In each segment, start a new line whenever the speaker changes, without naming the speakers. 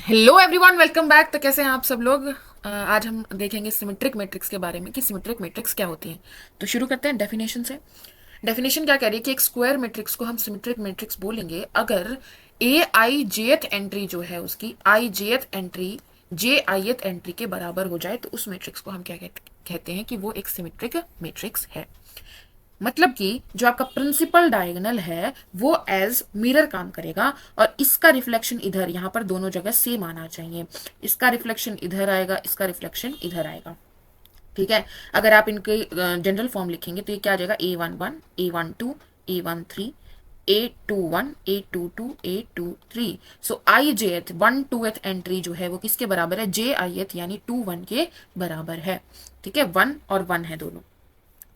Hello everyone, welcome back. तो कैसे हैं आप सब लोग। आज हम देखेंगे सिमेट्रिक मैट्रिक्स के बारे में कि सिमेट्रिक मैट्रिक्स क्या होती है। तो शुरू करते हैं डेफिनेशन से। डेफिनेशन क्या कह रही है कि एक स्क्वायर मैट्रिक्स को हम सिमेट्रिक मैट्रिक्स बोलेंगे अगर ए आई जेथ एंट्री जो है उसकी आई जेथ एंट्री जे आईथ एंट्री के बराबर हो जाए, तो उस मैट्रिक्स को हम क्या कहते हैं कि वो एक सिमेट्रिक मैट्रिक्स है। मतलब कि जो आपका प्रिंसिपल डायगोनल है वो एज मिरर काम करेगा और इसका रिफ्लेक्शन इधर, यहां पर दोनों जगह सेम आना चाहिए। इसका रिफ्लेक्शन इधर आएगा, इसका रिफ्लेक्शन इधर आएगा। ठीक है। अगर आप इनके जनरल फॉर्म लिखेंगे तो ये क्या आ जाएगा, A11 A12 A13 A21 A22 A23। सो आई जेथ 1 2th एंट्री जो है वो किसके बराबर है, जे आईथ यानी 2 1 के बराबर है। ठीक है, 1 और 1 है दोनों।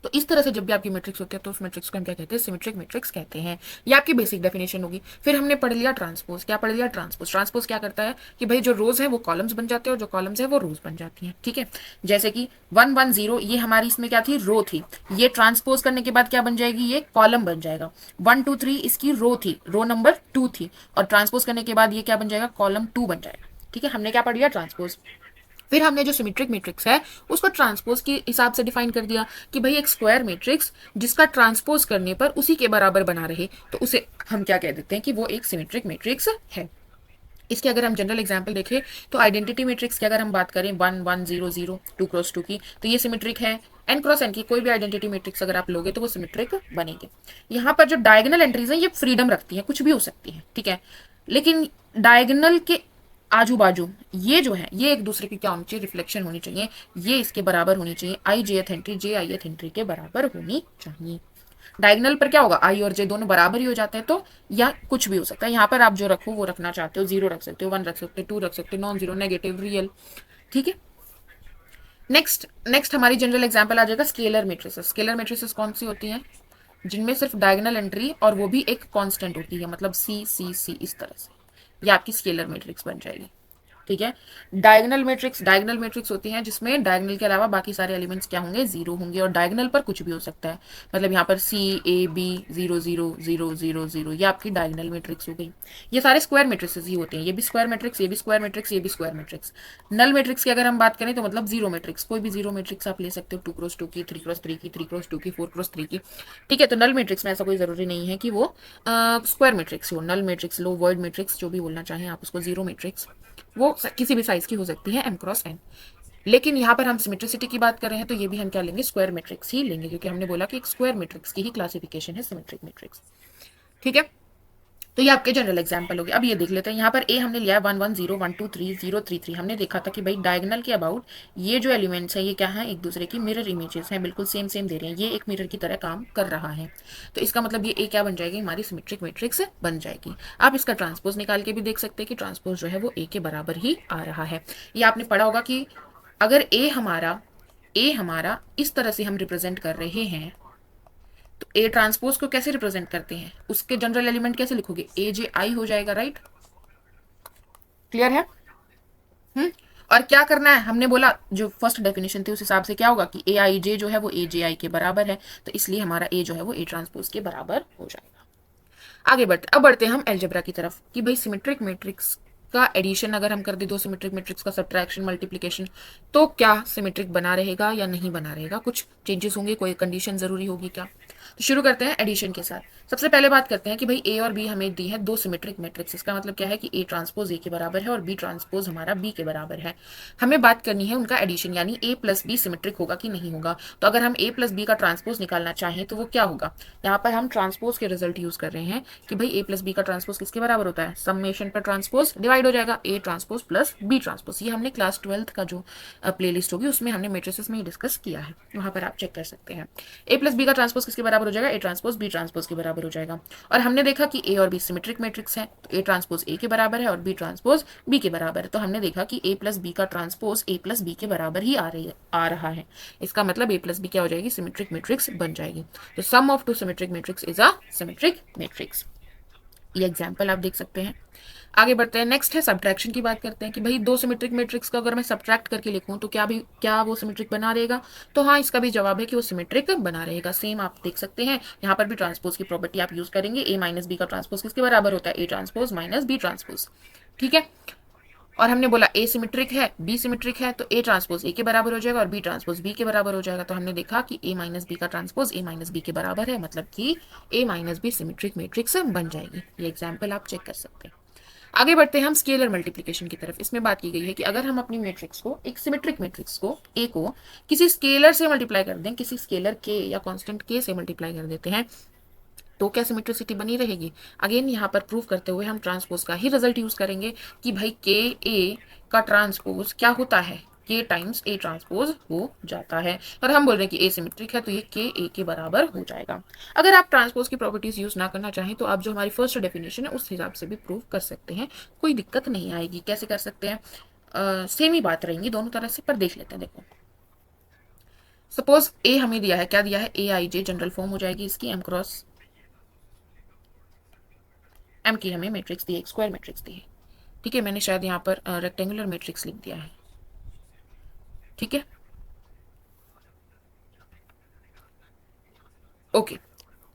तो इस तरह से जब भी आपकी मैट्रिक्स होती है तो उस मैट्रिक्स को हम क्या कहते हैं, सिमेट्रिक मैट्रिक्स कहते हैं। ये आपकी बेसिक डेफिनेशन होगी। फिर हमने पढ़ लिया ट्रांसपोज। क्या पढ़ लिया, ट्रांसपोज। ट्रांसपोज क्या करता है कि भाई जो रोज है वो कॉलम्स बन जाते हैं और जो कॉलम्स है वो रोज बन जाती हैं। ठीक है। जैसे कि 1 1 0 ये हमारी इसमें क्या थी, रो थी। ये ट्रांसपोज करने के बाद क्या बन जाएगी, ये कॉलम बन जाएगा। 1 2 3 इसकी रो थी, रो नंबर 2 थी, और ट्रांसपोज करने के बाद ये क्या बन जाएगा, कॉलम 2 बन जाएगा। ठीक है, हमने क्या पढ़ लिया, ट्रांसपोज। फिर हमने जो सिमेट्रिक मैट्रिक्स है उसको ट्रांसपोज के हिसाब से डिफाइन कर दिया कि भाई एक स्क्वायर मैट्रिक्स जिसका ट्रांसपोज करने पर उसी के बराबर बना रहे, तो उसे हम क्या कह देते हैं कि वो एक सिमेट्रिक मैट्रिक्स है। इसके अगर हम जनरल एग्जांपल देखें तो आइडेंटिटी मैट्रिक्स की अगर हम बात करें 1 1 0 0 2 × 2 की, तो ये सिमेट्रिक है। n×n की कोई भी आइडेंटिटी मैट्रिक्स अगर आप लोगे तो वो सिमेट्रिक बनेगी। यहाँ पर जो डायगोनल एंट्रीज हैं ये फ्रीडम रखती है, कुछ भी हो सकती है। ठीक है, लेकिन डायगोनल के आजू बाजू ये जो है ये एक दूसरे की क्या होनी चाहिए, रिफ्लेक्शन होनी चाहिए। ये इसके बराबर होनी चाहिए, आई जेथ एंट्री जे आईथ एंट्री के बराबर होनी चाहिए। डायगोनल पर क्या होगा, आई और जे दोनों बराबर ही हो जाते हैं, तो या कुछ भी हो सकता है। यहाँ पर आप जो रखो वो रखना चाहते हो, 0 रख सकते हो, 1 रख सकते हो, 2 रख सकते हो, नॉन जीरो, नेगेटिव, रियल। ठीक है। नेक्स्ट नेक्स्ट हमारी जनरल एग्जांपल आ जाएगा स्केलर मैट्रिसेस। स्केलर मैट्रिसेस कौन सी होती हैं, जिनमें सिर्फ डायगोनल एंट्री और वो भी एक कांस्टेंट होती है, मतलब सी सी सी, इस तरह से ये आपकी स्केलर मैट्रिक्स बन जाएगी। ठीक है। डायगोनल मैट्रिक्स होती हैं जिसमें डायगोनल के अलावा बाकी सारे एलिमेंट्स क्या होंगे, जीरो होंगे, और डायगोनल पर कुछ भी हो सकता है। मतलब यहाँ पर C A B 0 0 0 0 0 ये आपकी डायगोनल मैट्रिक्स हो गई। ये सारे स्क्वायर मैट्रिक्स ही होते हैं, ये भी स्क्वायर मैट्रिक्स, ये भी स्क्वायर मैट्रिक्स, ये भी स्क्वायर मैट्रिक्स। नल मैट्रिक्स की अगर हम बात करें तो मतलब जीरो मैट्रिक्स, कोई भी जीरो मैट्रिक्स आप ले सकते हो, 2 × 2 की, 3 × 3 की, 3 × 2 की, 4 × 3 की। ठीक है। तो नल मैट्रिक्स में ऐसा कोई जरूरी नहीं है कि वो स्क्वायर मैट्रिक्स हो। नल मैट्रिक्स लो, वर्ड मैट्रिक्स, जो भी बोलना चाहें आप उसको, जीरो मैट्रिक्स वो किसी भी साइज की हो सकती है, m×n। लेकिन यहाँ पर हम सिमेट्रिसिटी की बात कर रहे हैं तो ये भी हम क्या लेंगे, स्क्वायर मैट्रिक्स ही लेंगे, क्योंकि हमने बोला कि एक स्क्वायर मैट्रिक्स की ही क्लासिफिकेशन है सिमेट्रिक मैट्रिक्स। ठीक है। तो ये आपके जनरल एग्जाम्पल हो गए। अब ये देख लेते हैं, यहाँ पर ए हमने लिया 1 1 0 1 2 3 0 3 3। हमने देखा था कि भाई डायगोनल के अबाउट ये जो एलिमेंट्स हैं ये क्या है, एक दूसरे की मिरर इमेजेस हैं, बिल्कुल सेम सेम दे रहे हैं, ये एक मिरर की तरह काम कर रहा है। तो इसका मतलब ये ए क्या बन जाएगी, हमारी सिमेट्रिक मैट्रिक्स बन जाएगी। आप इसका ट्रांसपोज निकाल के भी देख सकते हैं कि ट्रांसपोज जो है वो ए के बराबर ही आ रहा है। ये आपने पढ़ा होगा कि अगर ए हमारा इस तरह से हम रिप्रेजेंट कर रहे हैं तो ए ट्रांसपोज को कैसे रिप्रेजेंट करते हैं, उसके जनरल एलिमेंट कैसे लिखोगे, ए जे आई हो जाएगा, राइट। क्लियर है। हम्म। और क्या करना है, हमने बोला जो फर्स्ट डेफिनेशन थी उस हिसाब से क्या होगा कि ए आई जे जो है वो ए जे आई के बराबर है, तो इसलिए हमारा ए जो है वो ए ट्रांसपोज के बराबर हो जाएगा। आगे बढ़ते, अब बढ़ते हैं हम एल्जेब्रा की तरफ कि भाई सिमेट्रिक मैट्रिक्स का एडिशन अगर हम कर दे, दो सिमेट्रिक मैट्रिक्स का सब्ट्रैक्शन मल्टीप्लिकेशन, तो क्या सिमेट्रिक बना रहेगा या नहीं बना रहेगा, कुछ चेंजेस होंगे, कोई कंडीशन जरूरी होगी क्या। तो शुरू करते हैं एडिशन के साथ। सबसे पहले बात करते हैं कि भाई ए और बी हमें दी है दो सिमेट्रिक मैट्रिक्स। इसका मतलब क्या है कि ए ट्रांसपोज ए के बराबर है और बी ट्रांसपोज हमारा बी के बराबर है। हमें बात करनी है उनका एडिशन, यानी ए प्लस बी सिमेट्रिक होगा कि नहीं होगा। तो अगर हम ए प्लस बी का ट्रांसपोज निकालना चाहें तो वो क्या होगा, यहाँ पर हम ट्रांसपोज के रिजल्ट यूज कर रहे हैं कि भाई ए प्लस बी का ट्रांसपोज किसके बराबर होता है, समेशन पर ट्रांसपोज डिवाइड हो जाएगा, A transpose plus B transpose. ये हमने क्लास 12th का जो प्लेलिस्ट होगी उसमें हमने मैट्रिसेस में ही डिस्कस किया है, वहां पर आप चेक कर सकते हैं। ए प्लस बी का ट्रांसपोज किसके बराबर हो जाएगा, ए ट्रांसपोज बी ट्रांसपोज के बराबर हो जाएगा। और हमने देखा कि ए और बी सिमेट्रिक मैट्रिक्स है, तो ए ट्रांसपोज ए के बराबर है और बी ट्रांसपोज बी के बराबर है। तो हमने देखा कि ए प्लस बी का ट्रांसपोज ए प्लस बी के बराबर ही आ रहा है। इसका मतलब ए प्लस बी क्या हो जाएगी, सिमेट्रिक मैट्रिक्स बन जाएगी। तो sum of two symmetric matrix is a symmetric matrix. ये एग्जाम्पल आप देख सकते हैं। आगे बढ़ते हैं, नेक्स्ट है सब्ट्रैक्शन की बात करते हैं कि भाई दो सिमेट्रिक मैट्रिक्स को अगर मैं सब्ट्रैक्ट करके लिखूं तो क्या वो सिमेट्रिक बना रहेगा। तो हाँ, इसका भी जवाब है कि वो सिमेट्रिक बना रहेगा। सेम आप देख सकते हैं, यहाँ पर भी ट्रांसपोज की प्रॉपर्टी आप यूज करेंगे। ए माइनस बी का ट्रांसपोज किसके बराबर होता है, A transpose minus B transpose. ठीक है। और हमने बोला ए सिमेट्रिक है, बी सिमेट्रिक है, तो ए ट्रांसपोज ए के बराबर हो जाएगा और बी ट्रांसपोज बी के बराबर हो जाएगा। तो हमने देखा कि ए माइनस बी का ट्रांसपोज ए माइनस बी के बराबर है, मतलब कि ए माइनस बी सिमेट्रिक मैट्रिक्स बन जाएगी। ये एग्जाम्पल आप चेक कर सकते हैं। आगे बढ़ते हैं हम स्केलर मल्टीप्लिकेशन की तरफ। इसमें बात की गई है कि अगर हम अपनी मैट्रिक्स को, एक सिमेट्रिक मैट्रिक्स को ए को किसी स्केलर से मल्टीप्लाई कर दें, किसी स्केलर के या कांस्टेंट के से मल्टीप्लाई कर देते हैं, तो क्या सिमेट्रिसिटी बनी रहेगी। अगेन यहाँ पर प्रूव करते हुए हम ट्रांसपोज का ही रिजल्ट यूज करेंगे कि भाई के ए का ट्रांसपोज क्या होता है, के टाइम्स ए ट्रांसपोज हो जाता है। और हम बोल रहे हैं कि ए सिमेट्रिक है तो ये के ए के बराबर हो जाएगा। अगर आप ट्रांसपोज की प्रॉपर्टीज यूज ना करना चाहें तो आप जो हमारी फर्स्ट डेफिनेशन है उस हिसाब से भी प्रूव कर सकते हैं, कोई दिक्कत नहीं आएगी। कैसे कर सकते हैं, सेम ही बात रहेंगी दोनों तरह से, पर देख लेते हैं। देखो सपोज ए हमें दिया है, क्या दिया है, ए आई जे जनरल फॉर्म हो जाएगी इसकी, एम क्रॉस एम की हमें मैट्रिक्स दी है, एक स्क्वायर मैट्रिक्स दी है। ठीक है, मैंने शायद यहाँ पर रेक्टेंगुलर मैट्रिक्स लिख दिया है। ठीक है, ओके।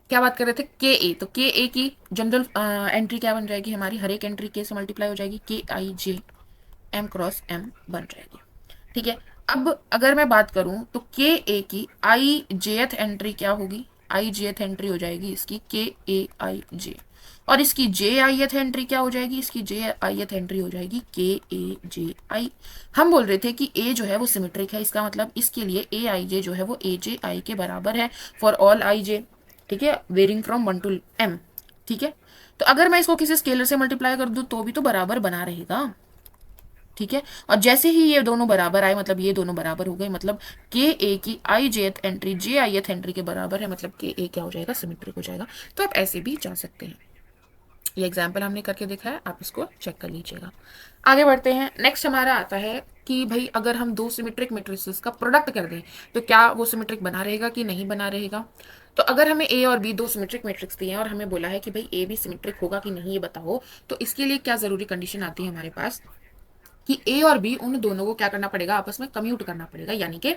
क्या बात कर रहे थे, के ए, तो के ए की जनरल एंट्री क्या बन जाएगी हमारी, हर एक एंट्री के से मल्टीप्लाई हो जाएगी, के आई जे एम क्रॉस एम बन जाएगी। ठीक है, अब अगर मैं बात करूं तो के ए की आई जेथ एंट्री क्या होगी, आई जेथ एंट्री हो जाएगी इसकी के ए आई जे, और इसकी जे आई एथ एंट्री क्या हो जाएगी, इसकी जे आई एथ एंट्री हो जाएगी के ए जे आई। हम बोल रहे थे कि ए जो है वो सिमेट्रिक है, इसका मतलब इसके लिए ए आई जे जो है वो ए जे आई के बराबर है फॉर ऑल आई जे। ठीक है, वेरिंग फ्रॉम 1 टू m। ठीक है, तो अगर मैं इसको किसी स्केलर से मल्टीप्लाई कर दूं तो भी तो बराबर बना रहेगा। ठीक है, और जैसे ही ये दोनों बराबर आए, मतलब ये दोनों बराबर हो गए, मतलब के ए की आई जेथ एंट्री जे आई एथ एंट्री के बराबर है, मतलब के ए क्या हो जाएगा, सिमेट्रिक हो जाएगा। तो आप ऐसे भी जा सकते हैं। ये एग्जाम्पल हमने करके देखा है, आप इसको चेक कर लीजिएगा। आगे बढ़ते हैं। नेक्स्ट हमारा आता है कि भाई अगर हम दो सिमेट्रिक मैट्रिसेस का प्रोडक्ट कर दें तो क्या वो सिमेट्रिक बना रहेगा कि नहीं बना रहेगा। तो अगर हमें ए और बी दो सिमेट्रिक मैट्रिक्स दिए हैं और हमें बोला है कि भाई ए भी सिमेट्रिक होगा कि नहीं ये बताओ, तो इसके लिए क्या जरूरी कंडीशन आती है हमारे पास कि ए और बी उन दोनों को क्या करना पड़ेगा, आपस में कम्यूट करना पड़ेगा, यानी कि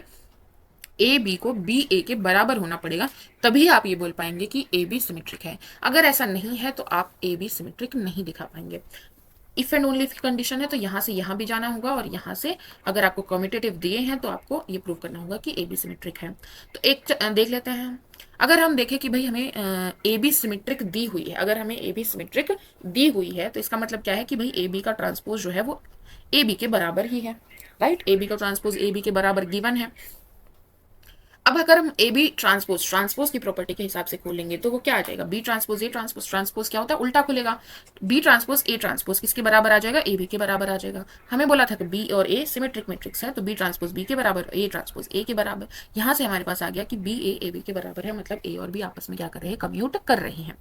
ए बी को बी ए के बराबर होना पड़ेगा, तभी आप ये बोल पाएंगे कि ए बी सिमेट्रिक है। अगर ऐसा नहीं है तो आप ए बी सिमेट्रिक नहीं दिखा पाएंगे। If and only if condition है तो यहां से यहां भी जाना होगा, और यहां से अगर आपको कम्यूटेटिव दिए हैं तो आपको ये प्रूव करना होगा कि ए बी सिमेट्रिक है। तो एक देख लेते हैं। अगर हम देखें कि भाई हमें ए बी सिमेट्रिक दी हुई है, अगर हमें ए बी सिमेट्रिक दी हुई है तो इसका मतलब क्या है कि भाई ए बी का ट्रांसपोज जो है वो ए बी के बराबर ही है। राइट, ए बी का ट्रांसपोज ए बी के बराबर गिवन है। अब अगर हम ए बी ट्रांसपोज ट्रांसपोज की प्रॉपर्टी के हिसाब से खोलेंगे तो वो क्या आ जाएगा, B transpose A transpose, transpose क्या होता है, उल्टा खुलेगा। बी ट्रांसपोज ए ट्रांसपोज किसके बराबर आ जाएगा, ए बी के बराबर आ जाएगा। हमें बोला था कि बी और ए सिमेट्रिक मैट्रिक्स है, तो बी ट्रांसपोज बी के बराबर, ए ट्रांसपोज ए के बराबर। यहां से हमारे पास आ गया कि बी ए बी के बराबर है, मतलब ए और बी आपस में क्या कर रहे हैं, कम्यूट कर रहे हैं।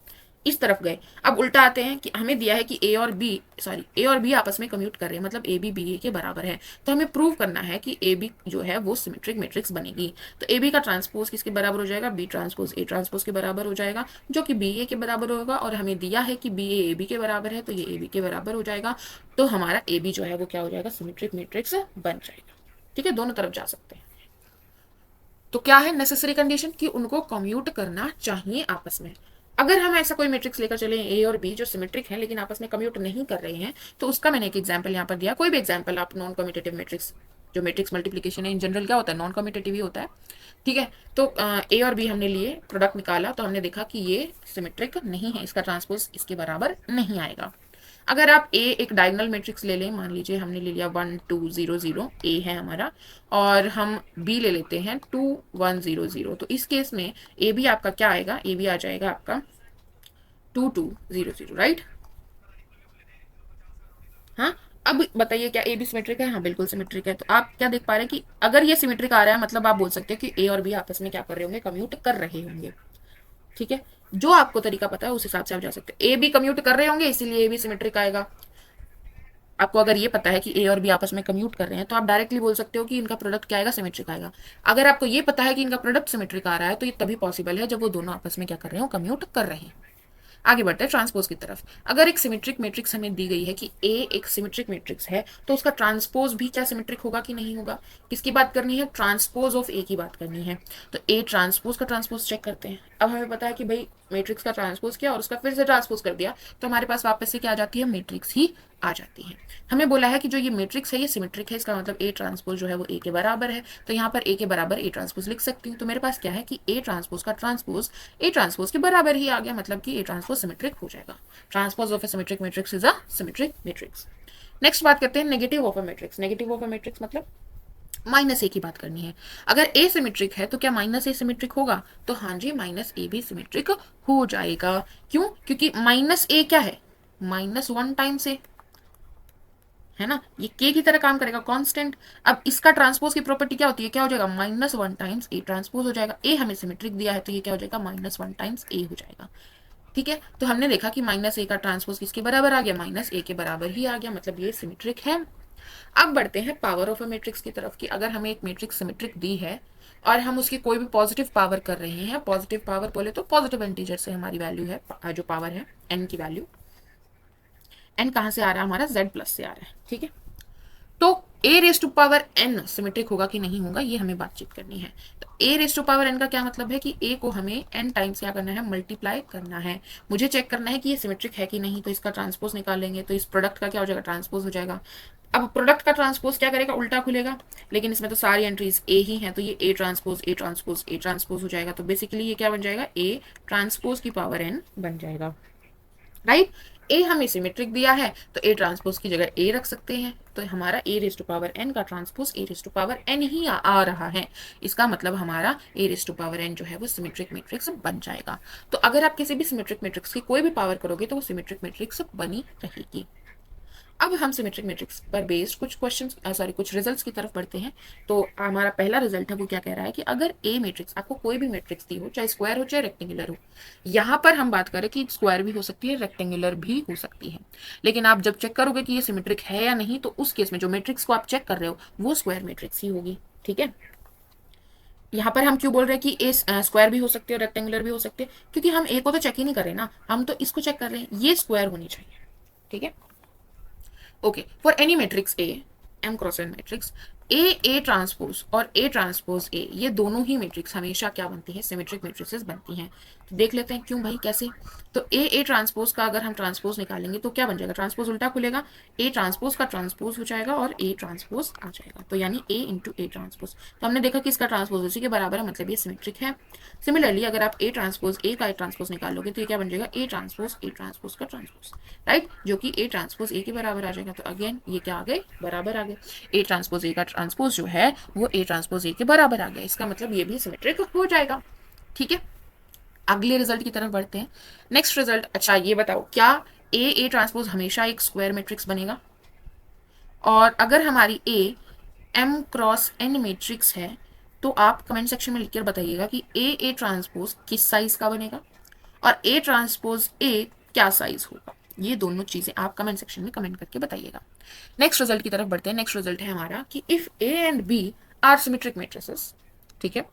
इस तरफ गए। अब उल्टा आते हैं कि हमें दिया है कि ए और बी आपस में कम्यूट कर रहे हैं, मतलब ए बी बी ए के बराबर है। तो हमें प्रूव करना है कि ए बी जो है वो सिमेट्रिक मैट्रिक्स बनेगी। तो ए बी का ट्रांसपोज किसके बराबर हो जाएगा, बी ट्रांसपोज ए ट्रांसपोज के बराबर हो जाएगा, जो कि बी ए के बराबर होगा। और हमें दिया है कि बी ए बी के बराबर है, तो ये ए बी के बराबर हो जाएगा। तो हमारा ए बी जो है वो क्या हो जाएगा, सिमेट्रिक मैट्रिक्स बन जाएगा। ठीक है, दोनों तरफ जा सकते हैं। तो क्या है नेसेसरी कंडीशन कि उनको कम्यूट करना चाहिए आपस में। अगर हम ऐसा कोई मैट्रिक्स लेकर चले ए और बी जो सिमेट्रिक है लेकिन आपस में कम्यूट नहीं कर रहे हैं, तो उसका मैंने एक एग्जांपल यहाँ पर दिया। कोई भी एग्जांपल आप, नॉन कम्यूटेटिव मैट्रिक्स, जो मैट्रिक्स मल्टीप्लिकेशन है इन जनरल क्या होता है, नॉन कम्यूटेटिव ही होता है। ठीक है, तो ए और बी हमने लिए, प्रोडक्ट निकाला, तो हमने देखा कि ये सिमेट्रिक नहीं है, इसका ट्रांसपोज इसके बराबर नहीं आएगा। अगर आप ए एक डायगोनल मैट्रिक्स ले लें, मान लीजिए हमने ले लिया 1 2 0 0, ए है हमारा, और हम बी ले लेते हैं 2 1 0 0, तो इस केस में ए बी आपका क्या आएगा, ए बी आ जाएगा आपका 2 2 0 0। राइट, हाँ। अब बताइए क्या ए बी सिमेट्रिक है, हाँ बिल्कुल सिमेट्रिक है। तो आप क्या देख पा रहे हैं कि अगर ये सिमेट्रिक आ रहा है मतलब आप बोल सकते हैं कि ए और बी आपस में क्या कर रहे होंगे, कम्यूट कर रहे होंगे। ठीक है, जो आपको तरीका पता है उस हिसाब से आप जा सकते हैं। ए बी कम्यूट कर रहे होंगे इसीलिए ए बी सिमेट्रिक आएगा। आपको अगर ये पता है कि ए और बी आपस में कम्यूट कर रहे हैं तो आप डायरेक्टली बोल सकते हो कि इनका प्रोडक्ट क्या आएगा, सिमेट्रिक आएगा। अगर आपको ये पता है कि इनका प्रोडक्ट सिमेट्रिक आ रहा है तो ये तभी पॉसिबल है जब वो दोनों आपस में क्या कर रहे हो, कम्यूट कर रहे हैं। आगे बढ़ते हैं ट्रांसपोज की तरफ। अगर एक सिमेट्रिक मैट्रिक्स हमें दी गई है कि ए एक सिमेट्रिक मैट्रिक्स है, तो उसका ट्रांसपोज भी क्या सिमेट्रिक होगा कि नहीं होगा। किसकी बात करनी है, ट्रांसपोज ऑफ ए की बात करनी है। तो ए ट्रांसपोज का ट्रांसपोज चेक करते हैं। अब हमें पता है कि भाई मैट्रिक्स का ट्रांसपोज किया और उसका फिर से ट्रांसपोज कर दिया, तो हमारे पास वापस से क्या आ जाती है, मैट्रिक्स ही आ जाती है। हमें बोला है कि जो ये मैट्रिक्स है ये सिमेट्रिक है, इसका मतलब ए ट्रांसपोज जो है वो ए के बराबर है, तो यहाँ पर ए के बराबर ए ट्रांसपोज लिख सकती हूँ। तो मेरे पास क्या है कि ए ट्रांसपोज का ट्रांसपोज ए ट्रांसपोज के बराबर ही आ गया, मतलब कि ए ट्रांसपोज सिमेट्रिक हो जाएगा। Transpose of A symmetric matrix is a symmetric matrix. Next बात करते हैं negative of a matrix. Negative of a matrix मतलब माइनस ए की बात करनी है। अगर ए सिमेट्रिक है तो क्या माइनस ए सिमेट्रिक होगा, तो हाँ जी माइनस ए भी सिमेट्रिक हो जाएगा। क्यों, क्योंकि माइनस ए क्या है, -1 टाइम्स ए है ना, ये के की तरह काम करेगा, कांस्टेंट। अब इसका ट्रांसपोज की प्रॉपर्टी क्या होती है, क्या हो जाएगा, -1 टाइम्स ए ट्रांसपोज हो जाएगा। ए हमें सिमेट्रिक दिया है तो ये क्या हो जाएगा, -1 टाइम्स ए हो जाएगा। ठीक है, तो हमने देखा कि माइनस ए का ट्रांसपोज किसके बराबर आ गया, माइनस ए के बराबर ही आ गया, मतलब ये सिमेट्रिक है। अब बढ़ते हैं पावर ऑफ अ मैट्रिक्स की तरफ, कि अगर हमें एक मैट्रिक्स सिमेट्रिक दी है और हम उसकी कोई भी पॉजिटिव पावर कर रहे हैं, पॉजिटिव पावर बोले तो पॉजिटिव इंटीजर से हमारी वैल्यू है, जो पावर है एन की वैल्यू, एन कहाँ से आ रहा है, हमारा जेड प्लस से आ रहा है। ठीक है, तो A raise to power n symmetric होगा कि नहीं होगा, ये हमें बातचीत करनी है। तो A raise to power n का क्या मतलब है कि ए को हमें एन टाइम्स क्या करना है, मल्टीप्लाई करना है। मुझे चेक करना है कि ये सिमेट्रिक है कि नहीं, तो इसका ट्रांसपोज निकालेंगे, तो इस प्रोडक्ट का क्या हो जाएगा, ट्रांसपोज हो जाएगा। अब प्रोडक्ट का ट्रांसपोज क्या करेगा, उल्टा खुलेगा, लेकिन इसमें तो सारी एंट्रीज ए ही हैं, तो ये A transpose A transpose A transpose हो जाएगा। तो बेसिकली ये क्या बन जाएगा, ए ट्रांसपोज की पावर एन बन जाएगा। राइट, ए हमें सिमेट्रिक दिया है तो ए ट्रांसपोज की जगह ए रख सकते हैं, तो हमारा A raise to power n का transpose A raise to power n ही आ रहा है। इसका मतलब हमारा A raise to power n जो है वो सिमेट्रिक मैट्रिक्स बन जाएगा। तो अगर आप किसी भी सिमेट्रिक मैट्रिक्स की कोई भी पावर करोगे तो वो सिमेट्रिक मैट्रिक्स बनी रहेगी। अब हम सिमेट्रिक मैट्रिक्स पर बेस्ड कुछ कुछ रिजल्ट्स की तरफ बढ़ते हैं। तो हमारा पहला रिजल्ट है वो क्या कह रहा है कि अगर ए मैट्रिक्स, आपको कोई भी मैट्रिक्स दी हो, चाहे स्क्वायर हो चाहे रेक्टेंगुलर हो, यहाँ पर हम बात करें कि स्क्वायर भी हो सकती है रेक्टेंगुलर भी हो सकती है, लेकिन आप जब चेक करोगे कि ये सिमेट्रिक है या नहीं, तो उस केस में जो मैट्रिक्स को आप चेक कर रहे हो वो स्क्वायर मैट्रिक्स ही होगी। ठीक है, यहाँ पर हम क्यों बोल रहे हैं कि ए स्क्वायर भी हो सकती है और रेक्टेंगुलर भी हो सकते हैं, क्योंकि हम ए को तो चेक ही नहीं कर रहे ना, हम तो इसको चेक कर रहे हैं, ये स्क्वायर होनी चाहिए। ठीक है, okay, for any matrix A, M cross N matrix, A transpose और ए ट्रांसपोज ए, ये दोनों ही मैट्रिक्स हमेशा क्या बनती है, सिमेट्रिक मैट्रिक्सेस बनती हैं। तो देख लेते हैं क्यों भाई, कैसे। तो ए ट्रांसपोज का अगर हम ट्रांसपोज निकालेंगे तो क्या बन जाएगा, ट्रांसपोज उल्टा खुलेगा, ए ट्रांसपोज का ट्रांसपोज हो जाएगा और ए ट्रांसपोज आ जाएगा, तो यानी ए इंटू ए ट्रांसपोज। तो हमने देखा कि इसका ट्रांसपोज उसी के बराबर है, मतलब ये सिमेट्रिक है। सिमिलरली अगर आप ए ट्रांसपोज ए का ए ट्रांसपोज निकालोगे तो ये क्या बन जाएगा, ए ट्रांसपोज का ट्रांसपोज, राइट, जो कि ए ट्रांसपोज ए के बराबर आ जाएगा। तो अगेन ये क्या आ गए, बराबर आ गए, ए ट्रांसपोज ए का ट्रांसपोज जो है वो ए ट्रांसपोज ए के बराबर आ गया, इसका मतलब ये भी सिमेट्रिक हो जाएगा। ठीक है, अगले रिजल्ट की तरफ बढ़ते हैं। नेक्स्ट रिजल्ट, अच्छा ये बताओ, क्या ए ट्रांसपोज हमेशा एक स्क्वायर मैट्रिक्स बनेगा, और अगर हमारी A M cross N matrix है तो आप कमेंट सेक्शन में लिखकर बताइएगा कि ए ट्रांसपोज किस साइज का बनेगा और ए ट्रांसपोज ए क्या साइज होगा। ये दोनों चीजें आप कमेंट सेक्शन में कमेंट करके बताइएगा। नेक्स्ट रिजल्ट की तरफ बढ़ते हैं। नेक्स्ट रिजल्ट है हमारा कि if A and B are symmetric matrices, ठीक है,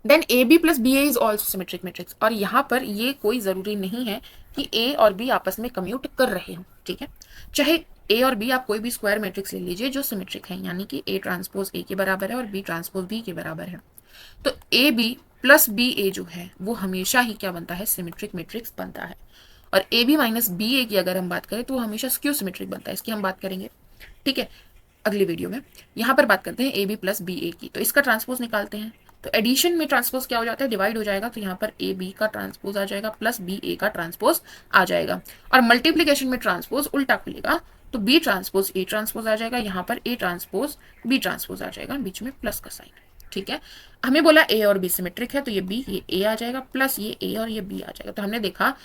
then A B plus B A is also symmetric matrix. और यहाँ पर ये कोई जरूरी नहीं है कि ए और बी आपस में कम्यूट कर रहे हो। ठीक है, चाहे ए और बी आप कोई भी स्क्वायर मैट्रिक्स ले लीजिए जो सिमेट्रिक है, यानी कि ए ट्रांसपोज ए के बराबर है और बी ट्रांसपोज बी के बराबर है, तो ए बी प्लस बी ए जो है वो हमेशा ही क्या बनता है, सिमेट्रिक मैट्रिक्स बनता है। और ए बी माइनस बी ए की अगर हम बात करें तो वो हमेशा स्क्यू सिमेट्रिक बनता है, इसकी हम बात करेंगे। ठीक है, अगली वीडियो में। यहाँ पर बात करते हैं ए बी प्लस बी ए की, तो इसका ट्रांसपोज निकालते हैं। तो एडिशन में ट्रांसपोज क्या हो जाता है, डिवाइड हो जाएगा, तो यहाँ पर ए बी का ट्रांसपोज आ जाएगा प्लस बी ए का ट्रांसपोज आ जाएगा। और मल्टीप्लीकेशन में ट्रांसपोज उल्टा खुलेगा, तो बी ट्रांसपोज ए ट्रांसपोज आ जाएगा, यहाँ पर ए ट्रांसपोज बी ट्रांसपोज आ जाएगा, बीच में प्लस का साइन। ठीक है, हमें बोला ए और बी सिमेट्रिक है, तो ये बी ये ए आ जाएगा, प्लस ये ए और ये बी आ जाएगा। तो हमने देखा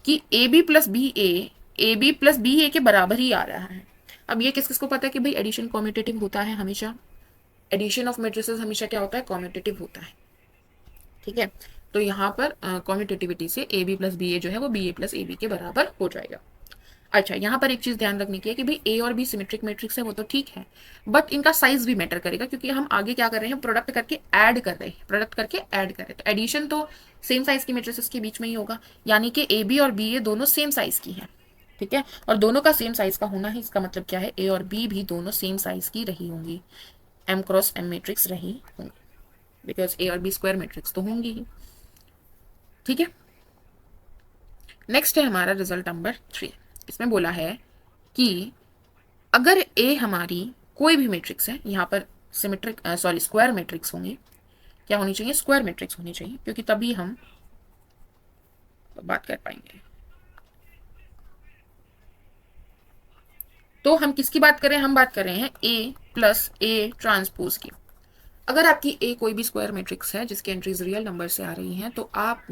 कि A B plus B A B plus B A के बराबर ही आ रहा है। अब ये किस किस को पता है कि भाई एडिशन कॉम्यूटेटिव होता है हमेशा, एडिशन ऑफ मैट्रिसेस हमेशा क्या होता है, कॉम्यूटेटिव होता है। ठीक है, तो यहाँ पर कॉम्यूटेटिविटी से A B plus B A जो है वो B A plus A B के बराबर हो जाएगा। अच्छा, यहाँ पर एक चीज ध्यान रखने की है कि भाई ए और बी सिमेट्रिक मैट्रिक्स है वो तो ठीक है, बट इनका साइज भी मैटर करेगा, क्योंकि हम आगे क्या कर रहे हैं, प्रोडक्ट करके ऐड कर रहे हैं, प्रोडक्ट करके ऐड कर रहे हैं। तो एडिशन तो सेम साइज की मैट्रिसेस के बीच में ही होगा, यानी कि ए बी और बी ए दोनों सेम साइज की है। ठीक है, और दोनों का सेम साइज का होना है, इसका मतलब क्या है, ए और बी भी दोनों सेम साइज की रही होंगी, एम क्रॉस एम मैट्रिक्स रही होंगी, बिकॉज ए और बी स्क्वायर मैट्रिक्स तो होंगी ही। ठीक है। नेक्स्ट है हमारा रिजल्ट नंबर 3। इसमें बोला है कि अगर ए हमारी कोई भी मैट्रिक्स है, यहाँ पर सिमेट्रिक सॉरी स्क्वायर मैट्रिक्स होंगी, क्या होनी चाहिए, स्क्वायर मैट्रिक्स होनी चाहिए, क्योंकि तभी हम बात कर पाएंगे। तो हम किसकी बात करें, हम बात कर रहे हैं ए प्लस ए ट्रांसपोज की। अगर आपकी ए कोई भी स्क्वायर मैट्रिक्स है जिसकी एंट्रीज रियल नंबर से आ रही हैं, तो आप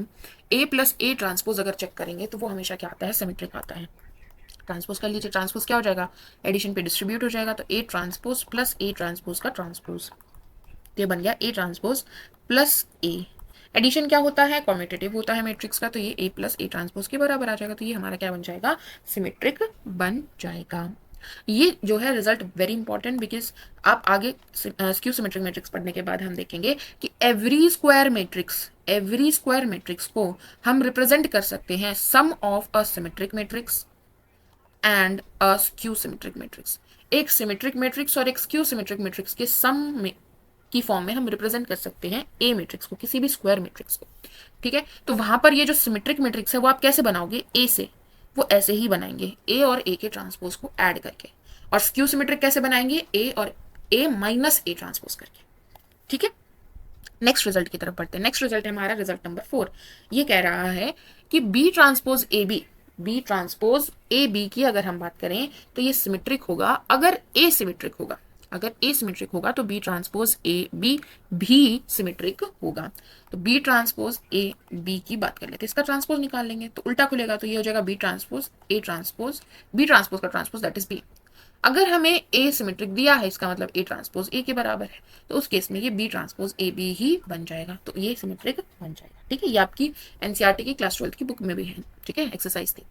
ए प्लस ए ट्रांसपोज अगर चेक करेंगे तो वो हमेशा क्या आता है, सिमेट्रिक आता है। ट्रांसपोज कर लीजिए, ट्रांसपोज क्या हो जाएगा, एडिशन पे डिस्ट्रीब्यूट हो जाएगा, तो A transpose plus A transpose का ट्रांसपोज, तो ये बन गया A transpose plus A. Addition क्या होता है, कॉम्यूटेटिव होता है मैट्रिक्स का, तो ये ए प्लस ए ट्रांसपोज के बराबर आ जाएगा, तो ये हमारा क्या बन जाएगा, सिमेट्रिक बन जाएगा। ये जो है रिजल्ट वेरी इंपॉर्टेंट, बिकॉज आप आगे स्क्यू सिमेट्रिक मैट्रिक्स पढ़ने के बाद हम देखेंगे कि एवरी स्क्वायर मैट्रिक्स को हम रिप्रेजेंट कर सकते हैं sum of a symmetric matrix and a skew symmetric matrix. एक सिमेट्रिक मैट्रिक्स और एक स्क्यू सिमेट्रिक मैट्रिक्स के सम में की फॉर्म में हम रिप्रेजेंट कर सकते हैं ए मैट्रिक्स को, किसी भी स्क्वायर मैट्रिक्स को। ठीक है, तो वहां पर ये जो सिमेट्रिक मैट्रिक्स है वो आप कैसे बनाओगे, ए से, वो ऐसे ही बनाएंगे, ए और ए के ट्रांसपोज को ऐड करके। और स्क्यू सिमेट्रिक कैसे बनाएंगे, ए और ए माइनस ए ट्रांसपोज करके। ठीक है, नेक्स्ट रिजल्ट की तरफ बढ़ते हैं। नेक्स्ट रिजल्ट है हमारा रिजल्ट नंबर 4। ये कह रहा है कि B transpose A B, B transpose A B की अगर हम बात करें तो ये सिमेट्रिक होगा अगर ए सिमेट्रिक होगा। अगर ए सिमेट्रिक होगा तो बी ट्रांसपोज ए बी भी सिमेट्रिक होगा। तो बी ट्रांसपोज ए बी की बात कर लेते हैं, इसका ट्रांसपोज निकाल लेंगे तो उल्टा खुलेगा, तो ये हो जाएगा B transpose A transpose, B transpose का ट्रांसपोज दैट इज बी। अगर हमें ए सिमेट्रिक दिया है, इसका मतलब ए ट्रांसपोज ए के बराबर है, तो उस केस में ये बी ट्रांसपोज ए बी ही बन जाएगा, तो ये सिमेट्रिक बन जाएगा। ठीक है, ये आपकी एनसीईआरटी की क्लास 12 की बुक में भी है। ठीक है, एक्सरसाइज थी।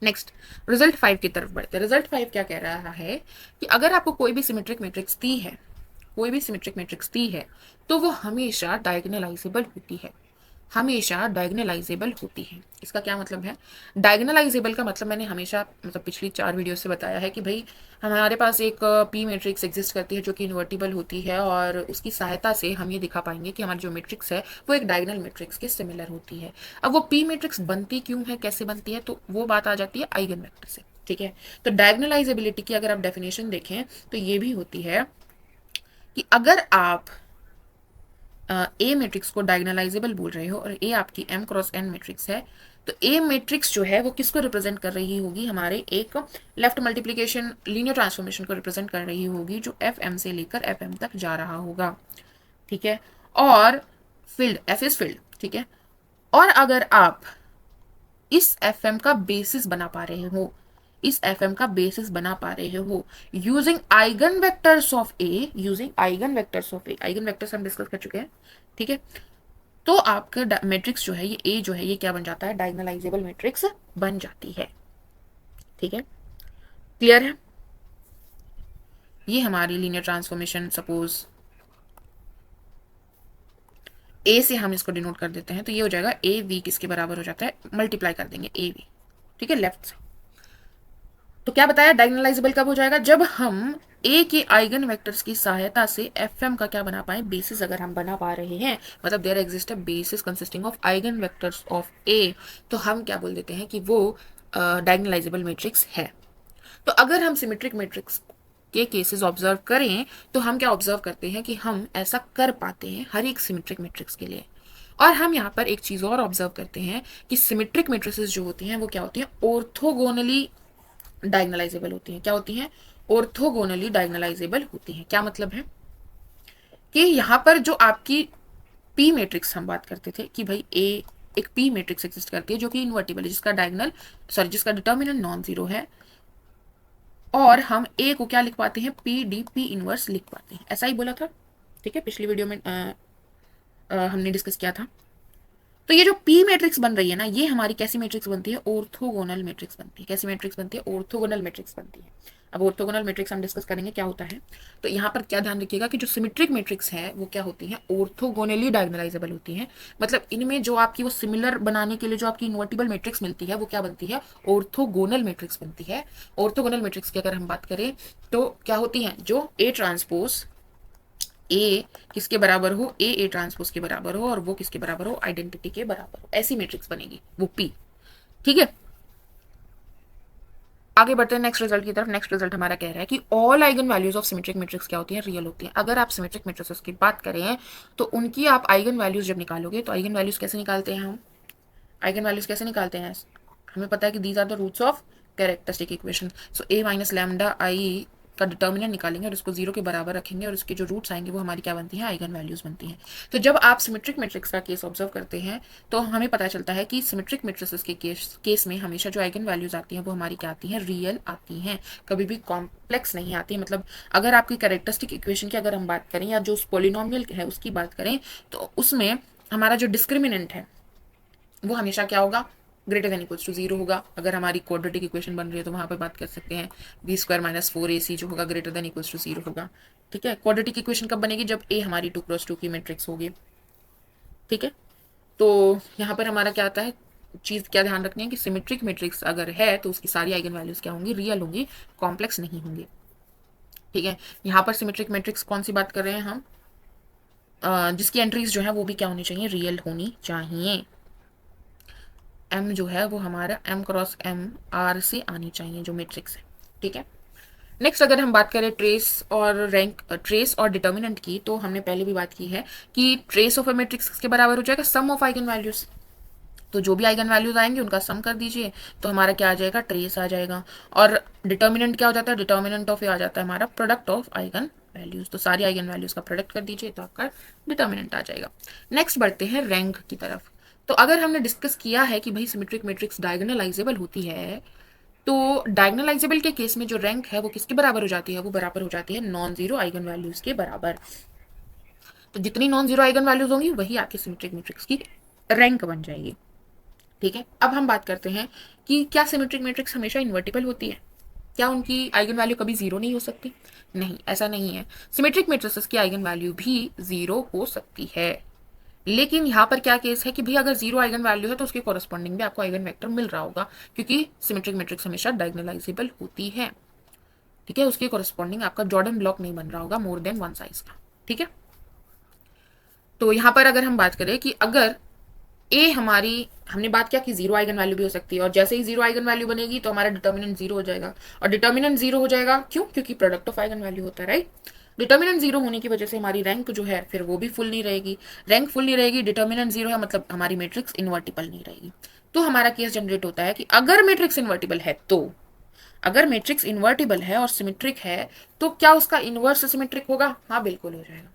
नेक्स्ट रिजल्ट 5 की तरफ बढ़ते हैं। रिजल्ट 5 क्या कह रहा है कि अगर आपको कोई भी सिमेट्रिक मैट्रिक्स दी है, कोई भी सिमेट्रिक मैट्रिक्स दी है, तो वो हमेशा डायगोनलाइजेबल होती है, हमेशा डायगोनलाइजेबल होती है। इसका क्या मतलब है, डायगोनलाइजेबल का मतलब मैंने हमेशा मतलब पिछली 4 वीडियो से बताया है कि भाई हमारे पास एक पी मैट्रिक्स एग्जिस्ट करती है जो कि इन्वर्टिबल होती है, और उसकी सहायता से हम ये दिखा पाएंगे कि हमारी जो मैट्रिक्स है वो एक डायगोनल मैट्रिक्स के सिमिलर होती है। अब वो पी मैट्रिक्स बनती क्यों है, कैसे बनती है, तो वो बात आ जाती है आइगन वेक्टर से। ठीक है, तो डायगोनलाइजेबिलिटी की अगर आप डेफिनेशन देखें तो ये भी होती है कि अगर आप ए मैट्रिक्स को डायगोनलाइजेबल बोल रहे हो और ए आपकी m क्रॉस n मैट्रिक्स है, तो ए मैट्रिक्स जो है वो किसको रिप्रेजेंट कर रही होगी, हमारे एक लेफ्ट मल्टीप्लिकेशन लीनियर ट्रांसफॉर्मेशन को रिप्रेजेंट कर रही होगी जो एफ एम से लेकर एफ एम तक जा रहा होगा। ठीक है, और फील्ड एफ इज फील्ड। ठीक है, और अगर आप इस एफ एम का बेसिस बना पा रहे हो, इस एफएम का बेसिस बना पा रहे हो using eigen vectors of A, using eigen vectors of A, eigen vectors हम डिस्कस कर चुके हैं। ठीक है, तो आपका मैट्रिक्स जो है ये ए जो है ये क्या बन जाता है, डायगोनलाइजेबल मैट्रिक्स बन जाती है। ठीक है, क्लियर है। ये हमारी लीनियर ट्रांसफॉर्मेशन, सपोज ए से हम इसको डिनोट कर देते हैं, तो ये हो जाएगा ए वी किसके बराबर हो जाता है, मल्टीप्लाई कर देंगे ए वी। ठीक है, लेफ्ट से। तो क्या बताया, डायगोनलाइजेबल कब हो जाएगा, जब हम ए के आइगन वेक्टर्स की सहायता से एफ एम का क्या बना पाए, बेसिस अगर हम बना पा रहे हैं, मतलब there exist a basis consisting of eigen vectors of A, तो हम क्या बोल देते हैं कि वो डायगोनलाइजेबल मैट्रिक्स है। तो अगर हम सिमेट्रिक मैट्रिक्स के केसेस ऑब्जर्व करें तो हम क्या ऑब्जर्व करते हैं कि हम ऐसा कर पाते हैं हर एक सिमेट्रिक मैट्रिक्स के लिए। और हम यहाँ पर एक चीज और ऑब्जर्व करते हैं कि सिमेट्रिक मैट्रिसेस जो होती हैं वो क्या होती हैं, ऑर्थोगोनली डायगोनलाइजेबल होती हैं। क्या होती हैं, ऑर्थोगोनली डायगोनलाइजेबल होती हैं। क्या मतलब है कि यहाँ पर जो आपकी पी मैट्रिक्स हम बात करते थे कि भाई ए एक पी मैट्रिक्स एग्जिस्ट करती है जो कि इनवर्टिबल है, जिसका डायगोनल जिसका डिटर्मिनेंट नॉन जीरो है, और हम ए को क्या लिख पाते हैं, पी डी पी इनवर्स लिख पाते हैं। ऐसा ही बोला था। ठीक है, पिछली वीडियो में हमने डिस्कस किया था। तो ये जो पी मैट्रिक्स बन रही है ना, ये हमारी कैसी मैट्रिक्स बनती है, ऑर्थोगोनल मैट्रिक्स बनती है। कैसी मैट्रिक्स बनती है, ऑर्थोगोनल मैट्रिक्स बनती है। अब ऑर्थोगोनल मैट्रिक्स हम डिस्कस करेंगे क्या होता है। तो यहाँ पर क्या ध्यान रखिएगा कि जो सिमेट्रिक मैट्रिक्स है वो क्या होती है, ऑर्थोगोनली डायगोनलाइजेबल होती है। मतलब इनमें जो आपकी वो सिमिलर बनाने के लिए जो आपकी इन्वर्टिबल मैट्रिक्स मिलती है वो क्या बनती है, ऑर्थोगोनल मैट्रिक्स बनती है। ऑर्थोगोनल मैट्रिक्स की अगर हम बात करें तो क्या होती है, जो ए ट्रांसपोज ए किसके बराबर हो, ए ट्रांसपोज के बराबर हो और वो किसके बराबर हो, आइडेंटिटी के बराबर हो, ऐसी मैट्रिक्स बनेगी वो पी। ठीक है, आगे बढ़ते हैं नेक्स्ट रिजल्ट की तरफ। नेक्स्ट रिजल्ट हमारा कह रहा है कि all eigen values of symmetric matrix क्या होती है, रियल होती है। अगर आप सिमेट्रिक मैट्रिसेस की बात करें तो उनकी आप आइगन वैल्यूज जब निकालोगे तो आइगन वैल्यूज कैसे निकालते हैं हम, आइगन वैल्यूज कैसे निकालते हैं, हमें पता है कि these are the roots of characteristic equation. So A minus lambda I का डिटर्मिनेंट निकालेंगे और उसको जीरो के बराबर रखेंगे और उसके जो रूट्स आएंगे वो हमारी क्या बनती है, आइगन वैल्यूज बनती हैं। तो जब आप सिमेट्रिक मैट्रिक्स का केस ऑब्जर्व करते हैं तो हमें पता चलता है कि सिमेट्रिक मैट्रिसेस के केस में हमेशा जो आइगन वैल्यूज आती हैं वो हमारी क्या आती हैं, रियल आती हैं, कभी भी कॉम्प्लेक्स नहीं आती। मतलब अगर आपकी कैरेक्टरिस्टिक इक्वेशन की अगर हम बात करें या जो पोलिनोमियल है उसकी बात करें तो उसमें हमारा जो डिस्क्रिमिनेंट है वो हमेशा क्या होगा, greater than equals to zero होगा। अगर हमारी क्वाड्रेटिक इक्वेशन बन रही है तो वहां पर बात कर सकते हैं B square minus four A C जो होगा greater than equals to zero होगा। ठीक है, क्वाड्रेटिक इक्वेशन कब बनेगी, जब ए हमारी 2x2 की मैट्रिक्स होगी। ठीक है, तो यहाँ पर हमारा क्या आता है, चीज क्या ध्यान रखनी है कि सिमेट्रिक मैट्रिक्स अगर है तो उसकी सारी आइगन वैल्यूज क्या होंगी, रियल होंगी, कॉम्प्लेक्स नहीं होंगी। ठीक है, यहाँ पर सिमेट्रिक मैट्रिक्स कौन सी बात कर रहे हैं हम, जिसकी एंट्रीज जो है वो भी क्या होनी चाहिए, रियल होनी चाहिए। एम जो है वो हमारा एम क्रॉस एम आर से आनी चाहिए जो मैट्रिक्स है। ठीक है, नेक्स्ट अगर हम बात करें ट्रेस और रैंक, ट्रेस और डिटर्मिनेंट की, तो हमने पहले भी बात की है कि ट्रेस ऑफ ए मैट्रिक्स के बराबर हो जाएगा सम ऑफ आइगन वैल्यूज। तो जो भी आइगन वैल्यूज आएंगे उनका सम कर दीजिए तो हमारा क्या आ जाएगा, ट्रेस आ जाएगा। और डिटर्मिनेंट क्या हो जाता है, डिटर्मिनेंट ऑफ ए आ जाता है हमारा प्रोडक्ट ऑफ आइगन वैल्यूज। तो सारी आइगन वैल्यूज का प्रोडक्ट कर दीजिए तो आपका डिटर्मिनेंट आ जाएगा। नेक्स्ट बढ़ते हैं रैंक की तरफ। तो अगर हमने डिस्कस किया है कि भाई सिमेट्रिक मैट्रिक्स डायगोनलाइजेबल होती है तो डायगोनलाइजेबल के केस में जो रैंक है वो किसके बराबर हो जाती है, वो बराबर हो जाती है नॉन जीरो आइगन वैल्यूज के बराबर। तो जितनी नॉन जीरो आइगन वैल्यूज होंगी वही आपकी सिमेट्रिक मैट्रिक्स की रैंक बन जाएगी। ठीक है, अब हम बात करते हैं कि क्या सिमेट्रिक मैट्रिक्स हमेशा इन्वर्टिबल होती है, क्या उनकी आइगन वैल्यू कभी जीरो नहीं हो सकती, नहीं ऐसा नहीं है। सिमेट्रिक मैट्रिसेस की आइगन वैल्यू भी जीरो हो सकती है, लेकिन यहाँ पर क्या केस है कि भाई अगर जीरो आइगन वैल्यू है तो उसके कॉरस्पॉन्डिंग भी आपको आइगन वेक्टर मिल रहा होगा, क्योंकि सिमेट्रिक मैट्रिक्स हमेशा डायगोनलाइजेबल होती है। ठीक है, उसके कॉरस्पॉन्डिंग आपका जॉर्डन ब्लॉक नहीं बन रहा होगा मोर देन वन साइज का। ठीक है, तो यहाँ पर अगर हम बात करें कि अगर ए हमारी, हमने बात किया कि जीरो आइगन वैल्यू भी हो सकती है और जैसे ही जीरो आइगन वैल्यू बनेगी तो हमारा डिटर्मिनेंट जीरो हो जाएगा। और डिटर्मिनेंट जीरो हो जाएगा क्यों, क्योंकि प्रोडक्ट ऑफ आइगन वैल्यू होता है, राइट। डिटर्मिनेंट जीरो होने की वजह से हमारी रैंक जो है फिर वो भी फुल नहीं रहेगी। रैंक फुल नहीं रहेगी, डिटर्मिनेंट जीरो है, मतलब हमारी मैट्रिक्स इन्वर्टिबल नहीं रहेगी। तो हमारा केस जनरेट होता है कि अगर मैट्रिक्स इन्वर्टिबल है तो, अगर मैट्रिक्स इन्वर्टिबल है और सिमेट्रिक है तो क्या उसका इनवर्स सिमेट्रिक होगा, हाँ बिल्कुल हो जाएगा।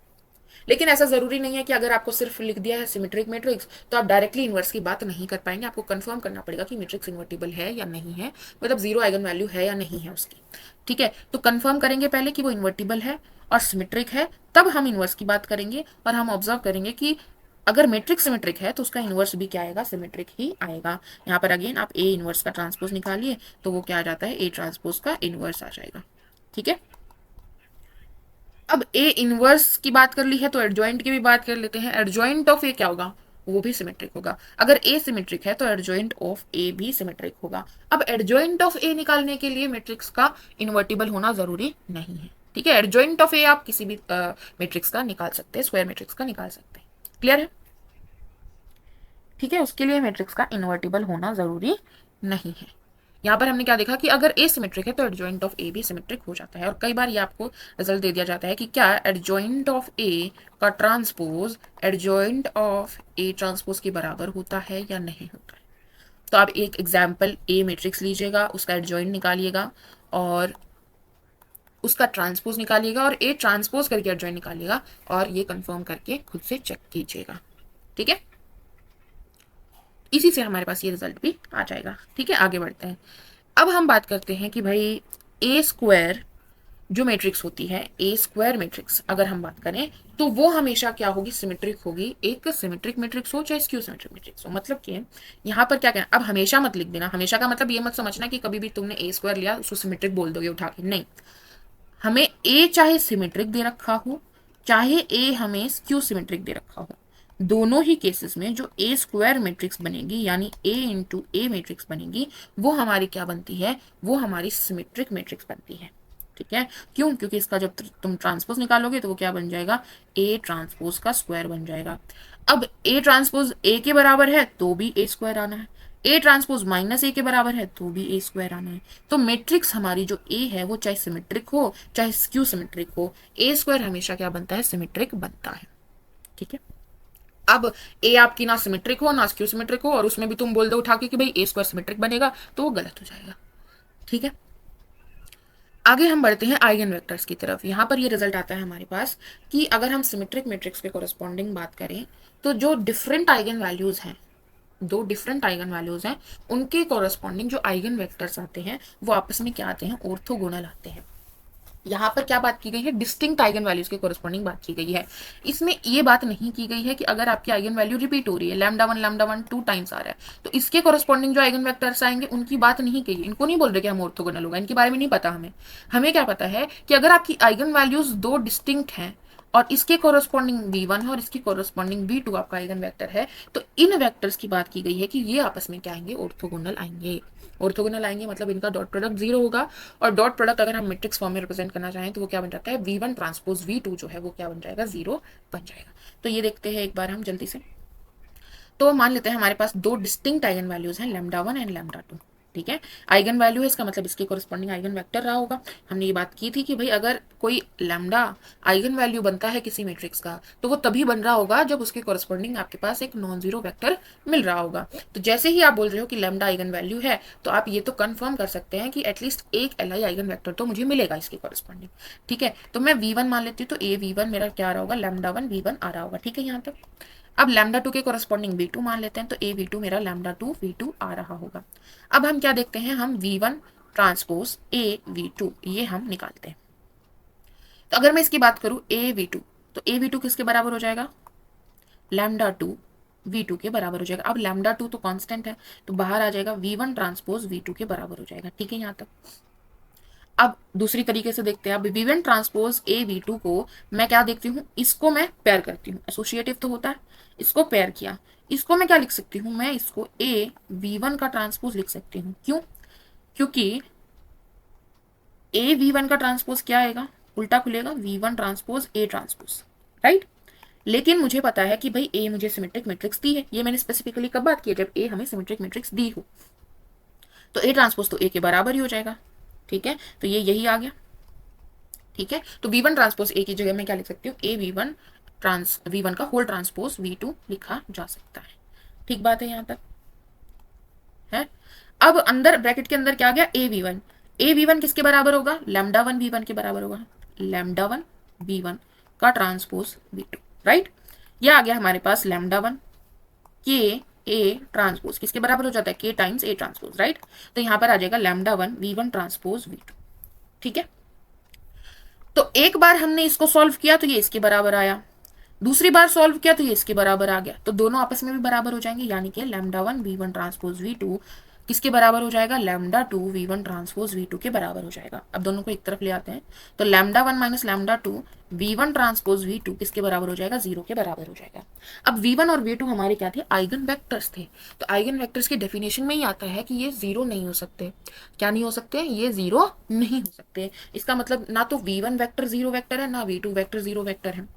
लेकिन ऐसा जरूरी नहीं है कि अगर आपको सिर्फ लिख दिया है सिमेट्रिक मैट्रिक्स तो आप डायरेक्टली इन्वर्स की बात नहीं कर पाएंगे, आपको कंफर्म करना पड़ेगा कि मैट्रिक्स इन्वर्टिबल है या नहीं है, मतलब जीरो आइगन वैल्यू है या नहीं है उसकी। ठीक है, तो कंफर्म करेंगे पहले कि वो इन्वर्टिबल है और सिमेट्रिक है, तब हम इन्वर्स की बात करेंगे और हम ऑब्जर्व करेंगे कि अगर मैट्रिक्स सिमेट्रिक है तो उसका इन्वर्स भी क्या आएगा, सिमेट्रिक ही आएगा। यहाँ पर अगेन आप ए इन्वर्स का ट्रांसपोज निकालिए तो वो क्या आ जाता है, ए ट्रांसपोज का इन्वर्स आ जाएगा। ठीक है, अब ए इनवर्स की बात कर ली है तो एडजॉइंट की भी बात कर लेते हैं। एडजॉइंट ऑफ ए क्या होगा, वो भी सिमेट्रिक होगा। अगर ए सिमेट्रिक है तो एडजॉइंट ऑफ ए भी सिमेट्रिक होगा। अब एडजॉइंट ऑफ ए निकालने के लिए मैट्रिक्स का इन्वर्टिबल होना जरूरी नहीं है। ठीक है, एडजॉइंट ऑफ ए आप किसी भी मैट्रिक्स का निकाल सकते हैं, स्क्वायर मैट्रिक्स का निकाल सकते हैं। क्लियर है, ठीक है, उसके लिए मैट्रिक्स का इन्वर्टिबल होना जरूरी नहीं है। यहाँ पर हमने क्या देखा कि अगर ए सिमेट्रिक है तो एडजॉइंट ऑफ ए भी सिमेट्रिक हो जाता है। और कई बार ये आपको रिजल्ट दे दिया जाता है कि क्या एडजॉइंट ऑफ ए का transpose adjoint of A transpose के बराबर होता है या नहीं होता है। तो आप एक एग्जाम्पल ए मैट्रिक्स लीजिएगा, उसका एडजॉइंट निकालिएगा और उसका ट्रांसपोज निकालिएगा और ए ट्रांसपोज करके एडजॉइंट निकालिएगा और ये कंफर्म करके खुद से चेक कीजिएगा। ठीक है, इसी से हमारे पास ये रिजल्ट भी आ जाएगा। ठीक है, आगे बढ़ते हैं। अब हम बात करते हैं कि भाई ए स्क्वायर जो मैट्रिक्स होती है, ए स्क्वायर मैट्रिक्स अगर हम बात करें तो वो हमेशा क्या होगी, सिमेट्रिक होगी। एक सिमेट्रिक मैट्रिक्स हो चाहे स्क्यू सिमेट्रिक मैट्रिक्स हो। मतलब कि यहाँ पर क्या कहना, अब हमेशा मत लिख देना, हमेशा का मतलब ये मत समझना कि कभी भी तुमने ए स्क्वायर लिया उसको सिमेट्रिक बोल दोगे उठा के, नहीं। हमें ए चाहे सिमेट्रिक दे रखा हो चाहे ए हमें स्क्यू सिमेट्रिक दे रखा हो, दोनों ही केसेस में जो ए स्क्वायर मैट्रिक्स बनेगी यानी ए इंटू ए मैट्रिक्स बनेगी वो हमारी क्या बनती है, वो हमारी सिमेट्रिक मैट्रिक्स बनती है। ठीक है, क्यों? क्योंकि इसका जब तुम ट्रांसपोज निकालोगे तो वो क्या बन जाएगा, ए ट्रांसपोज का स्क्वायर बन जाएगा। अब ए ट्रांसपोज ए के बराबर है तो भी ए स्क्वायर आना है, ए ट्रांसपोज माइनस ए के बराबर है तो भी ए स्क्वायर आना है। तो मैट्रिक्स हमारी जो ए है वो चाहे सिमेट्रिक हो चाहे स्क्यू सिमेट्रिक हो, ए स्क्वायर हमेशा क्या बनता है, सिमेट्रिक बनता है। ठीक है, अब ए आपकी ना सिमेट्रिक हो ना स्क्यू सिमेट्रिक हो और उसमें भी तुम बोल दो उठा के कि भाई ए स्क्वायर सिमेट्रिक बनेगा, तो वो गलत हो जाएगा। ठीक है, आगे हम बढ़ते हैं आइगन वेक्टर्स की तरफ। यहाँ पर ये रिजल्ट आता है हमारे पास कि अगर हम सिमेट्रिक मैट्रिक्स के कोरस्पॉन्डिंग बात करें तो जो डिफरेंट आइगन वैल्यूज हैं, दो डिफरेंट आइगन वैल्यूज हैं, उनके कोरस्पॉन्डिंग जो आइगन वेक्टर्स आते हैं वो आपस में क्या आते हैं, ऑर्थोगोनल आते हैं। यहाँ पर क्या बात की गई है, डिस्टिंक्ट आइगन वैल्यूज के कोरस्पॉन्डिंग बात की गई है। इसमें ये बात नहीं की गई है कि अगर आपकी आइगन वैल्यू रिपीट हो रही है, लैम्डा वन 2 टाइम्स आ रहा है, तो इसके कोरस्पॉन्डिंग जो आइगन वेक्टर्स आएंगे उनकी बात नहीं की। इनको नहीं बोल रहे कि हम ऑर्थोगोनल होगा, इनके बारे में नहीं पता हमें। हमें क्या पता है कि अगर आपकी आइगन वैल्यूज दो डिस्टिंक्ट हैं और इसके कोरस्पॉन्डिंग v1 है और इसकी कोरस्पॉन्डिंग v2 आपका आइगन वेक्टर है, तो इन वेक्टर्स की बात की गई है कि ये आपस में क्या आएंगे, ऑर्थोगोनल आएंगे। ऑर्थोगोनल आएंगे मतलब इनका डॉट प्रोडक्ट 0 होगा, और डॉट प्रोडक्ट अगर हम मैट्रिक्स फॉर्म में रिप्रेजेंट करना चाहें तो वो क्या बन जाता है, v1 ट्रांसपोज v2 जो है वो क्या बन जाएगा, 0 बन जाएगा। तो ये देखते हैं एक बार हम जल्दी से। तो मान लेते हैं हमारे पास दो डिस्टिंक्ट आइगन वैल्यूज हैं, λ1 एंड λ2। ठीक है, आइगन वैल्यू है इसका मतलब इसके कोरस्पॉन्डिंग आइगन वेक्टर रहा होगा। हमने ये बात की थी कि भाई अगर कोई लैम्डा आइगन वैल्यू बनता है किसी मैट्रिक्स का तो वो तभी बन रहा होगा जब उसके कोरस्पॉन्डिंग आपके पास एक नॉन जीरो वेक्टर मिल रहा होगा। तो जैसे ही आप बोल रहे हो कि लैम्डा आइगन वैल्यू है तो आप ये तो कंफर्म कर सकते हैं कि एटलीस्ट एक एल आई आइगन वेक्टर तो मुझे मिलेगा इसके कोरस्पॉन्डिंग। ठीक है, तो मैं v1 मान लेती हूँ, तो ए v1 मेरा क्या आ रहा होगा, λ1 v1 आ रहा होगा। ठीक है, यहाँ तक। अब λ2 के कोरस्पॉन्डिंग v2 मान लेते हैं, तो ए v2 मेरा λ2 v2 आ रहा होगा। अब हम क्या देखते हैं, हम v1 ट्रांसपोज ए v2 ये हम निकालते हैं। तो अगर मैं इसकी बात करूं ए v2, तो ए v2 किसके बराबर हो जाएगा, λ2 v2 के बराबर हो जाएगा। अब λ2 तो कांस्टेंट है तो बाहर आ जाएगा, v1 ट्रांसपोज v2 के बराबर हो जाएगा। ठीक है, यहाँ तक। अब दूसरी तरीके से देखते हैं, अब v1 ट्रांसपोज ए v2 को मैं क्या देखती हूँ, इसको मैं पेयर करती हूँ, एसोसिएटिव तो होता है, इसको पेयर किया, इसको मैं क्या लिख सकती हूँ, मैं इसको ए v1 का ट्रांसपोज लिख सकती हूँ। क्यों? क्योंकि ए v1 का ट्रांसपोज क्या आएगा, उल्टा खुलेगा, v1 transpose A transpose, right. लेकिन मुझे पता है कि भाई ए मुझे सिमेट्रिक मैट्रिक्स दी है, ये मैंने स्पेसिफिकली कब बात की है, जब ए हमें सिमेट्रिक मैट्रिक्स दी हो, तो ए ट्रांसपोज तो ए के बराबर ही हो जाएगा। ठीक है, तो ये यही आ गया। ठीक है, तो v1 ट्रांसपोज ए की जगह मैं क्या लिख सकती हूँ, ए v1 का होल ट्रांसपोज v2 लिखा जा सकता है। ठीक बात है, यहाँ तक है। अब अंदर ब्रैकेट के अंदर क्या गया, ए v1 किसके बराबर होगा, λ1 v1 के बराबर होगा, λ1 v1 का ट्रांसपोज v2, राइट। ये आ गया हमारे पास λ1 के ए ट्रांसपोज किसके बराबर हो जाता है, के टाइम्स ए ट्रांसपोज, राइट। तो यहाँ पर आ जाएगा λ1 v1 ट्रांसपोज v2। ठीक है, तो एक बार हमने इसको सॉल्व किया तो ये इसके बराबर आया, दूसरी बार सॉल्व किया तो ये इसके बराबर आ गया, तो दोनों आपस में भी बराबर हो जाएंगे, यानी कि λ1 v1 ट्रांसपोज v2 किसके बराबर हो जाएगा, λ2 v1 ट्रांसपोज v2 के बराबर हो जाएगा। अब दोनों को एक तरफ ले आते हैं, तो λ1 माइनस λ2 v1 ट्रांसपोज v2 किसके बराबर हो जाएगा, 0 के बराबर हो जाएगा। अब v1 और v2 हमारे क्या थे, आइगन वेक्टर्स थे। तो आइगन वेक्टर्स की डेफिनेशन में ही आता है कि ये 0 नहीं हो सकते। क्या नहीं हो सकते, ये 0 नहीं हो सकते। इसका मतलब ना तो v1 वेक्टर 0 वेक्टर है, ना v2 वेक्टर 0 वेक्टर है।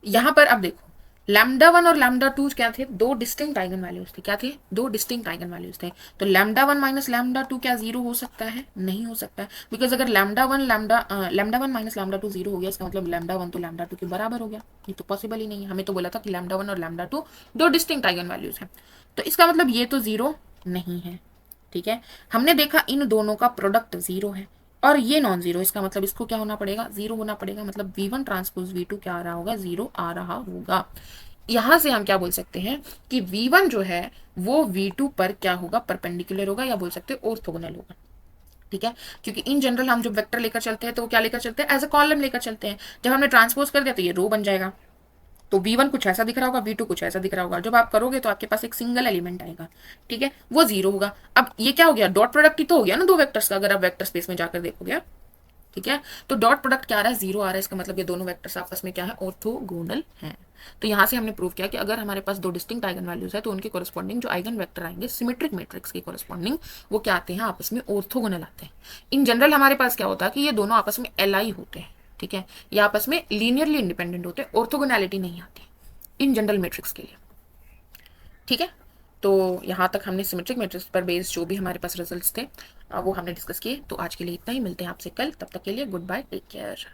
यहां पर अब देखो, λ1 और λ2 क्या थे, दो डिस्टिंक्ट आइगन वैल्यूज थे। क्या थे, दो डिस्टिंक्ट आइगन वैल्यूज थे। तो λ1 माइनस λ2 क्या 0 हो सकता है, नहीं हो सकता है, बिकॉज अगर λ1 माइनस λ2 0 हो गया, इसका मतलब λ1 तो λ2 के बराबर हो गया। ये तो पॉसिबल ही नहीं है, हमें तो बोला था कि λ1 और λ2 दो डिस्टिंक्ट आइगन वैल्यूज हैं, तो इसका मतलब ये तो 0 नहीं है। ठीक है, हमने देखा इन दोनों का प्रोडक्ट 0 है और ये नॉन जीरो, इसका मतलब इसको क्या होना पड़ेगा, 0 होना पड़ेगा। मतलब v1 ट्रांसपोज v2 क्या आ रहा होगा, 0 आ रहा होगा। यहां से हम क्या बोल सकते हैं कि v1 जो है वो v2 पर क्या होगा, परपेंडिकुलर होगा, या बोल सकते हैं ऑर्थोगोनल होगा। ठीक है, क्योंकि इन जनरल हम जब वेक्टर लेकर चलते हैं तो क्या लेकर चलते हैं, एज अ कॉलम लेकर चलते हैं। जब हमने ट्रांसपोज कर दिया तो ये रो बन जाएगा, तो v1 कुछ ऐसा दिख रहा होगा, v2 कुछ ऐसा दिख रहा होगा। जब आप करोगे तो आपके पास एक सिंगल एलिमेंट आएगा, ठीक है, वो 0 होगा। अब ये क्या हो गया, डॉट प्रोडक्ट ही तो हो गया ना दो वेक्टर्स का, अगर आप वेक्टर स्पेस में जाकर देखोगे। ठीक है, तो डॉट प्रोडक्ट क्या आ रहा है, 0 आ रहा है, इसका मतलब ये दोनों वेक्टर्स आपस में क्या है, ऑर्थोगोनल हैं। तो यहाँ से हमने प्रूव किया कि अगर हमारे पास दो डिस्टिंक्ट आइगन वैल्यूज है तो उनके कोरस्पॉन्डिंग जो आइगन वेक्टर आएंगे सिमेट्रिक मैट्रिक्स के कोरस्पॉन्डिंग, वो क्या आते हैं, आपस में ऑर्थोगोनल आते हैं। इन जनरल हमारे पास क्या होता है कि ये दोनों आपस में एलाई होते हैं, ठीक है, ये आपस में लीनियरली इंडिपेंडेंट होते हैं, ऑर्थोगोनैलिटी नहीं आती इन जनरल मैट्रिक्स के लिए, ठीक है। तो यहाँ तक हमने सिमेट्रिक मैट्रिक्स पर बेस्ड जो भी हमारे पास रिजल्ट्स थे वो हमने डिस्कस किए। तो आज के लिए इतना ही, मिलते हैं आपसे कल, तब तक के लिए गुड बाय, टेक केयर।